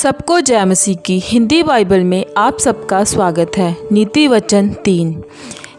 सबको जय मसीह की हिंदी बाइबल में आप सबका स्वागत है। नीति वचन 3।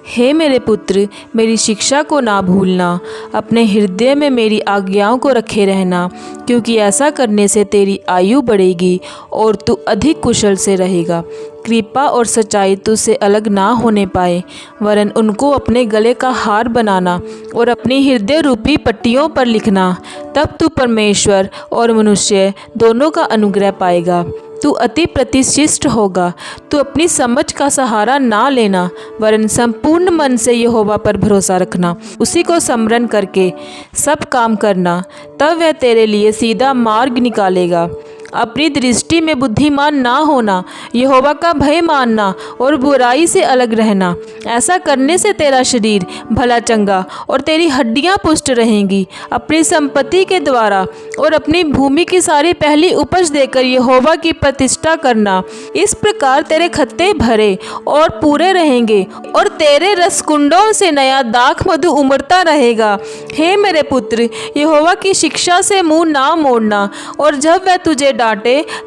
हे मेरे पुत्र, मेरी शिक्षा को ना भूलना, अपने हृदय में मेरी आज्ञाओं को रखे रहना, क्योंकि ऐसा करने से तेरी आयु बढ़ेगी और तू अधिक कुशल से रहेगा। कृपा और सच्चाई तुझसे अलग ना होने पाए, वरन उनको अपने गले का हार बनाना और अपनी हृदय रूपी पट्टियों पर लिखना। तब तू परमेश्वर और मनुष्य दोनों का अनुग्रह पाएगा। तू अति प्रतिष्ठित होगा। तू अपनी समझ का सहारा ना लेना, वरन संपूर्ण मन से यहोवा पर भरोसा रखना। उसी को स्मरण करके सब काम करना, तब वह तेरे लिए सीधा मार्ग निकालेगा। अपनी दृष्टि में बुद्धिमान ना होना, यहोवा का भय मानना और बुराई से अलग रहना। ऐसा करने से तेरा शरीर भला चंगा और तेरी हड्डियां पुष्ट रहेंगी। अपनी संपत्ति के द्वारा और अपनी भूमि की सारी पहली उपज देकर यहोवा की प्रतिष्ठा करना। इस प्रकार तेरे खत्ते भरे और पूरे रहेंगे और तेरे रसकुंडों से नया दाख मधु उमड़ता रहेगा। हे मेरे पुत्र, यहोवा की शिक्षा से मुंह ना मोड़ना, और जब वह तुझे डांटे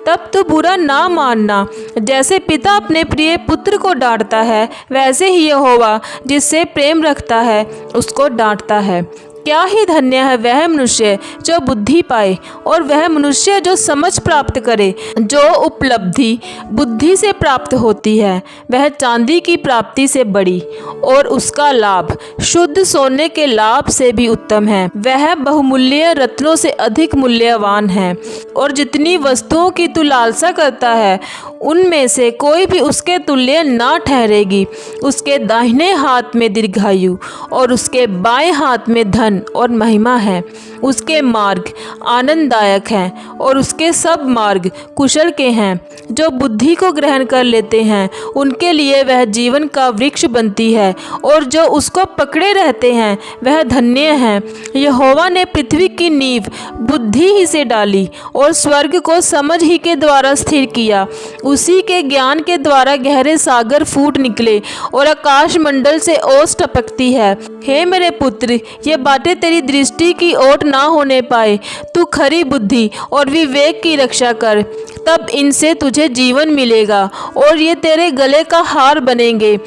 तब तू बुरा ना मानना। जैसे पिता अपने प्रिय पुत्र को डांटता है, वैसे ही यहोवा जिससे प्रेम रखता है उसको डांटता है। क्या ही धन्य है वह मनुष्य जो बुद्धि पाए और वह मनुष्य जो समझ प्राप्त करे। जो उपलब्धि बुद्धि से प्राप्त होती है वह चांदी की प्राप्ति से बड़ी, और उसका लाभ शुद्ध सोने के लाभ से भी उत्तम है। वह बहुमूल्य रत्नों से अधिक मूल्यवान है, और जितनी वस्तुओं की तू लालसा करता है उनमें से कोई भी उसके तुल्य ना ठहरेगी। उसके दाहिने हाथ में दीर्घायु और उसके बाएं हाथ में धन और महिमा है। उसके मार्ग आनंददायक हैं और उसके सब मार्ग कुशल के हैं। जो बुद्धि को ग्रहण कर लेते हैं उनके लिए वह जीवन का वृक्ष बनती है, और जो उसको पकड़े रहते हैं वह धन्य है। यहोवा ने पृथ्वी की नींव बुद्धि ही से डाली और स्वर्ग को समझ ही के द्वारा स्थिर किया। उसी के ज्ञान के द्वारा गहरे सागर फूट निकले और आकाश मंडल से ओस टपकती है। हे मेरे पुत्र, ये बातें तेरी दृष्टि की ओट ना होने पाए। तू खरी बुद्धि और विवेक की रक्षा कर, तब इनसे तुझे जीवन मिलेगा और ये तेरे गले का हार बनेंगे।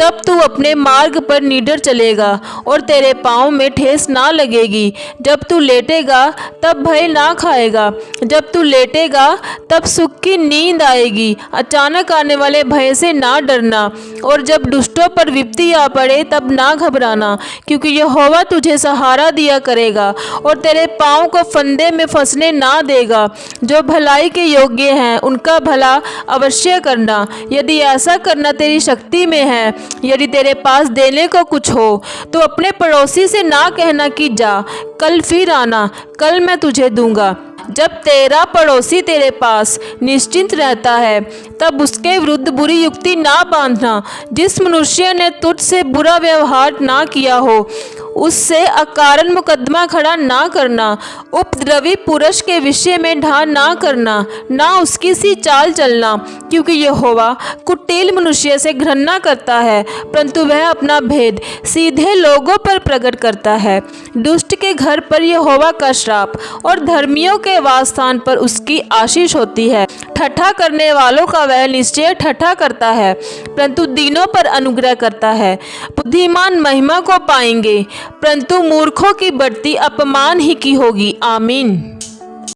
तब तू अपने मार्ग पर निडर चलेगा और तेरे पाँव में ठेस ना लगेगी। जब तू लेटेगा तब भय ना खाएगा। जब तू लेटेगा तब सुख की नींद आएगी। अचानक आने वाले भय से ना डरना, और जब दुष्टों पर विपत्ति आ पड़े तब ना घबराना, क्योंकि यहोवा तुझे सहारा दिया करेगा और तेरे पाँव को फंदे में फंसने ना देगा। जो भलाई के योग्य हैं उनका भला अवश्य करना, यदि ऐसा करना तेरी शक्ति में है। यदि तेरे पास देने को कुछ हो तो अपने पड़ोसी से ना कहना कि जा, कल फिर आना, कल मैं तुझे दूंगा। जब तेरा पड़ोसी तेरे पास निश्चिंत रहता है तब उसके विरुद्ध बुरी युक्ति ना बांधना। जिस मनुष्य ने तुझसे बुरा व्यवहार ना किया हो उससे अकारण मुकदमा खड़ा ना करना। उपद्रवी पुरुष के विषय में ढा ना करना, ना उसकी सी चाल चलना, क्योंकि यहोवा कुटिल मनुष्य से घृणा करता है, परंतु वह अपना भेद सीधे लोगों पर प्रकट करता है। दुष्ट के घर पर यहोवा का श्राप और धर्मियों के वासस्थान पर उसकी आशीष होती है। ठट्ठा करने वालों का वह निश्चय ठट्ठा करता है, परंतु दीनों पर अनुग्रह करता है। बुद्धिमान महिमा को पाएंगे, परंतु मूर्खों की बढ़ती अपमान ही की होगी। आमीन।